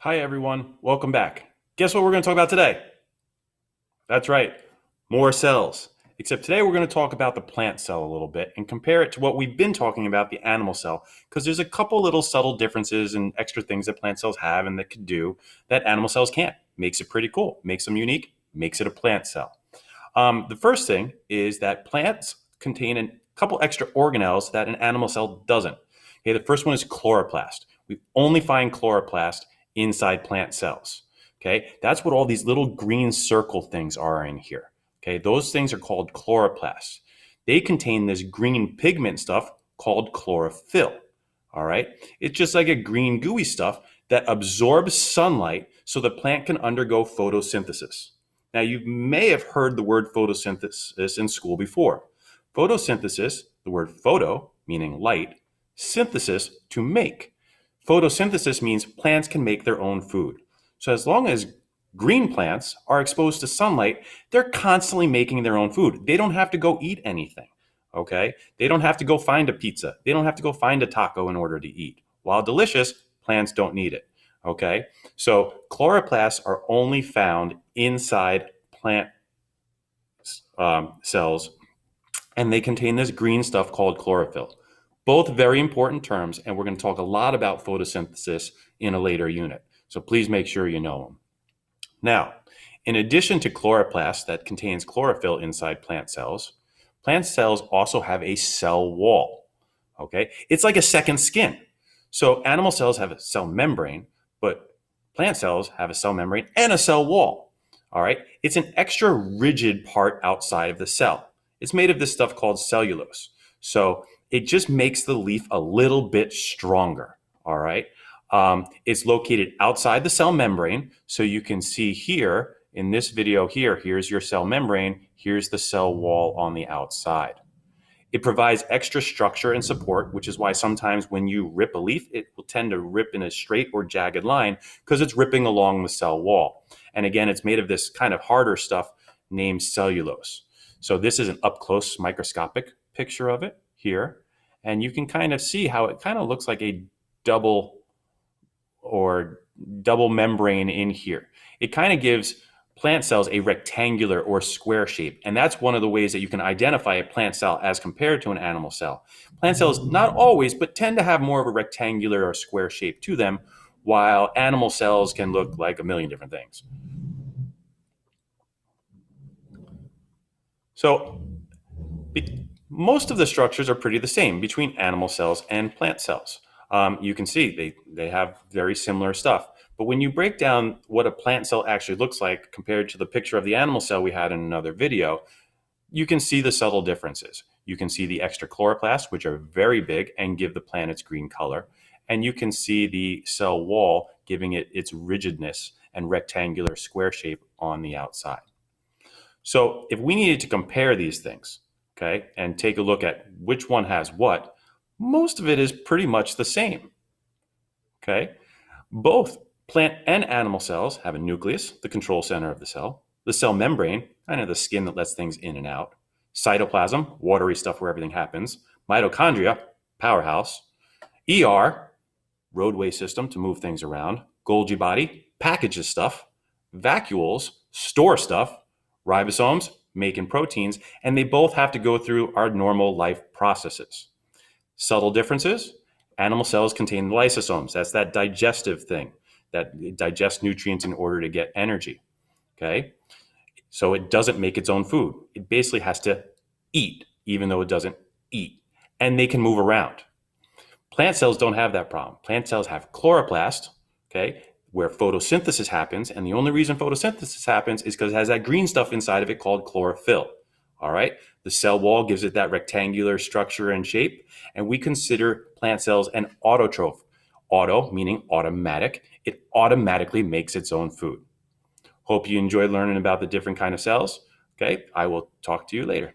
Hi, everyone. Welcome back. Guess what we're going to talk about today? That's right, more cells. Except today we're going to talk about the plant cell a little bit and compare it to what we've been talking about, the animal cell, because there's a couple little subtle differences and extra things that plant cells have and that can do that animal cells can't. Makes it pretty cool, makes them unique, makes it a plant cell. The first thing is that plants contain a couple extra organelles that an animal cell doesn't. Okay, the first one is chloroplast. We only find chloroplast inside plant cells. Okay, that's what all these little green circle things are in here. Okay, those things are called chloroplasts. They contain this green pigment stuff called chlorophyll. All right, it's just like a green gooey stuff that absorbs sunlight so the plant can undergo photosynthesis. Now, you may have heard the word photosynthesis in school before. Photosynthesis, the word photo, meaning light, synthesis, to make. Photosynthesis means plants can make their own food. So as long as green plants are exposed to sunlight, they're constantly making their own food. They don't have to go eat anything, okay? They don't have to go find a pizza. They don't have to go find a taco in order to eat. While delicious, plants don't need it, okay? So chloroplasts are only found inside plant cells, and they contain this green stuff called chlorophyll. Both very important terms, and we're going to talk a lot about photosynthesis in a later unit. So please make sure you know them. Now, in addition to chloroplast that contains chlorophyll inside plant cells also have a cell wall. Okay, it's like a second skin. So animal cells have a cell membrane, but plant cells have a cell membrane and a cell wall. All right, it's an extra rigid part outside of the cell. It's made of this stuff called cellulose. So it just makes the leaf a little bit stronger. All right. It's located outside the cell membrane. So you can see here in this video here's your cell membrane. Here's the cell wall on the outside. It provides extra structure and support, which is why sometimes when you rip a leaf, it will tend to rip in a straight or jagged line because it's ripping along the cell wall. And again, it's made of this kind of harder stuff named cellulose. So this is an up close microscopic picture of it here. And you can kind of see how it kind of looks like a double membrane in here. It kind of gives plant cells a rectangular or square shape. And that's one of the ways that you can identify a plant cell as compared to an animal cell. Plant cells, not always, but tend to have more of a rectangular or square shape to them, while animal cells can look like a million different things. So most of the structures are pretty the same between animal cells and plant cells. You can see they have very similar stuff. But when you break down what a plant cell actually looks like compared to the picture of the animal cell we had in another video, you can see the subtle differences. You can see the extra chloroplasts, which are very big and give the plant its green color. And you can see the cell wall giving it its rigidness and rectangular square shape on the outside. So if we needed to compare these things, okay, and take a look at which one has what, most of it is pretty much the same, okay? Both plant and animal cells have a nucleus, the control center of the cell membrane, kind of the skin that lets things in and out, cytoplasm, watery stuff where everything happens, mitochondria, powerhouse, ER, roadway system to move things around, Golgi body, packages stuff, vacuoles, store stuff, ribosomes, making proteins, and they both have to go through our normal life processes. Subtle differences, animal cells contain lysosomes. That's that digestive thing that digests nutrients in order to get energy, okay? So it doesn't make its own food. It basically has to eat, even though it doesn't eat. And they can move around. Plant cells don't have that problem. Plant cells have chloroplast, okay, where photosynthesis happens. And the only reason photosynthesis happens is because it has that green stuff inside of it called chlorophyll. All right. The cell wall gives it that rectangular structure and shape. And we consider plant cells an autotroph. Auto meaning automatic. It automatically makes its own food. Hope you enjoyed learning about the different kind of cells. Okay. I will talk to you later.